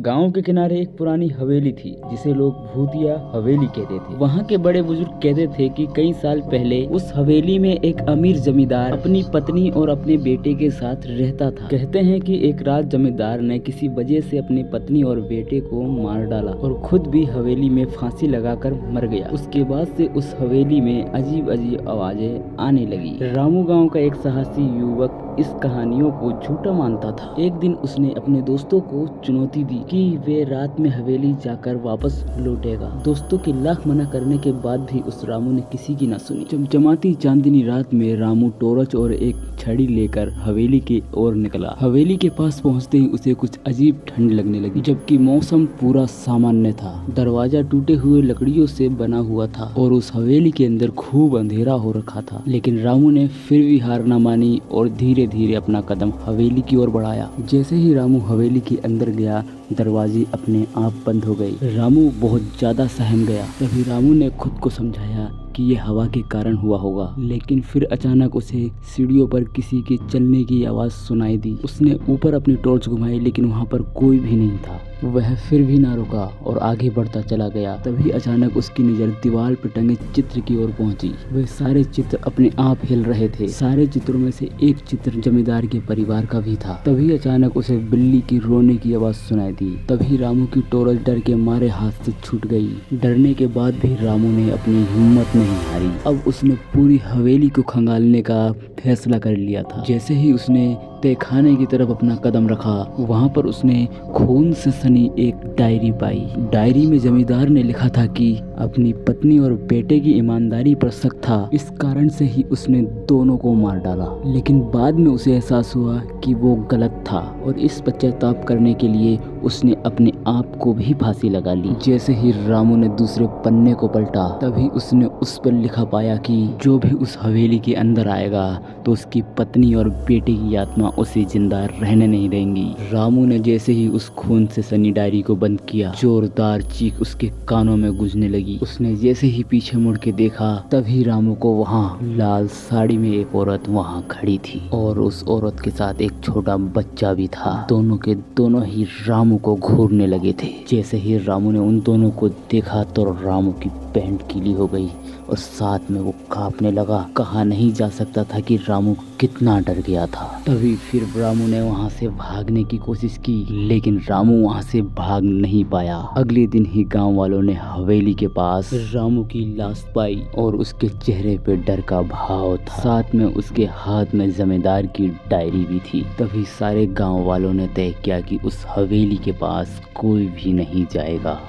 गांव के किनारे एक पुरानी हवेली थी जिसे लोग भूतिया हवेली कहते थे। वहाँ के बड़े बुजुर्ग कहते थे कि कई साल पहले उस हवेली में एक अमीर जमींदार अपनी पत्नी और अपने बेटे के साथ रहता था। कहते हैं कि एक रात जमींदार ने किसी वजह से अपनी पत्नी और बेटे को मार डाला और खुद भी हवेली में फांसी लगाकर मर गया। उसके बाद से उस हवेली में अजीब अजीब आवाजें आने लगी। रामू गाँव का एक साहसी युवक इस कहानियों को झूठा मानता था। एक दिन उसने अपने दोस्तों को चुनौती दी कि वे रात में हवेली जाकर वापस लौटेगा। दोस्तों के लाख मना करने के बाद भी उस रामू ने किसी की न सुनी। चमचमाती चांदनी रात में रामू टॉर्च और एक छड़ी लेकर हवेली की ओर निकला। हवेली के पास पहुंचते ही उसे कुछ अजीब ठंड लगने लगी, जबकि मौसम पूरा सामान्य था। दरवाजा टूटे हुए लकड़ियों से बना हुआ था और उस हवेली के अंदर खूब अंधेरा हो रखा था। लेकिन रामू ने फिर भी हार न मानी और धीरे धीरे अपना कदम हवेली की ओर बढ़ाया। जैसे ही रामू हवेली के अंदर गया, दरवाजे अपने आप बंद हो गए। रामू बहुत ज्यादा सहम गया। तभी रामू ने खुद को समझाया कि ये हवा के कारण हुआ होगा। लेकिन फिर अचानक उसे सीढ़ियों पर किसी के चलने की आवाज सुनाई दी। उसने ऊपर अपनी टॉर्च घुमाई, लेकिन वहाँ पर कोई भी नहीं था। वह फिर भी ना रुका और आगे बढ़ता चला गया। तभी अचानक उसकी नजर दीवार पर टंगे चित्र की ओर पहुंची। वे सारे चित्र अपने आप हिल रहे थे। सारे चित्रों में से एक चित्र जमींदार के परिवार का भी था। तभी अचानक उसे बिल्ली की रोने की आवाज सुनाई दी। तभी रामू की टॉर्च डर के मारे हाथ से छूट गई। डरने के बाद भी रामू ने अपनी हिम्मत नहीं हारी। अब उसने पूरी हवेली को खंगालने का फैसला कर लिया था। जैसे ही उसने तहखाने की तरफ अपना कदम रखा, वहाँ पर उसने खून से सनी एक डायरी पाई। डायरी में जमींदार ने लिखा था कि अपनी पत्नी और बेटे की ईमानदारी पर शक था, इस कारण से ही उसने दोनों को मार डाला। लेकिन बाद में उसे एहसास हुआ कि वो गलत था और इस पश्चाताप करने के लिए उसने अपने आप को भी फांसी लगा ली। जैसे ही रामू ने दूसरे पन्ने को पलटा, तभी उसने उस पर लिखा पाया कि जो भी उस हवेली के अंदर आएगा तो उसकी पत्नी और बेटे की आत्मा उसे जिंदा रहने नहीं देंगी। रामू ने जैसे ही उस खून से सनी डायरी को बंद किया, जोरदार चीख उसके कानों में गूंजने लगी। उसने जैसे ही पीछे मुड़ के देखा, तभी रामू को वहाँ लाल साड़ी में एक औरत वहाँ खड़ी थी और उस औरत के साथ एक छोटा बच्चा भी था। दोनों के दोनों ही रामू को घूरने लगे थे। जैसे ही रामू ने उन दोनों को देखा तो रामू की पैंट गीली हो गई और साथ में वो कांपने लगा। कहा नहीं जा सकता था कि रामू कितना डर गया था। तभी फिर रामू ने वहाँ से भागने की कोशिश की, लेकिन रामू वहाँ से भाग नहीं पाया। अगले दिन ही गांव वालों ने हवेली के पास रामू की लाश पाई और उसके चेहरे पे डर का भाव था। साथ में उसके हाथ में जमींदार की डायरी भी थी। तभी सारे गांव वालों ने तय किया कि उस हवेली के पास कोई भी नहीं जाएगा।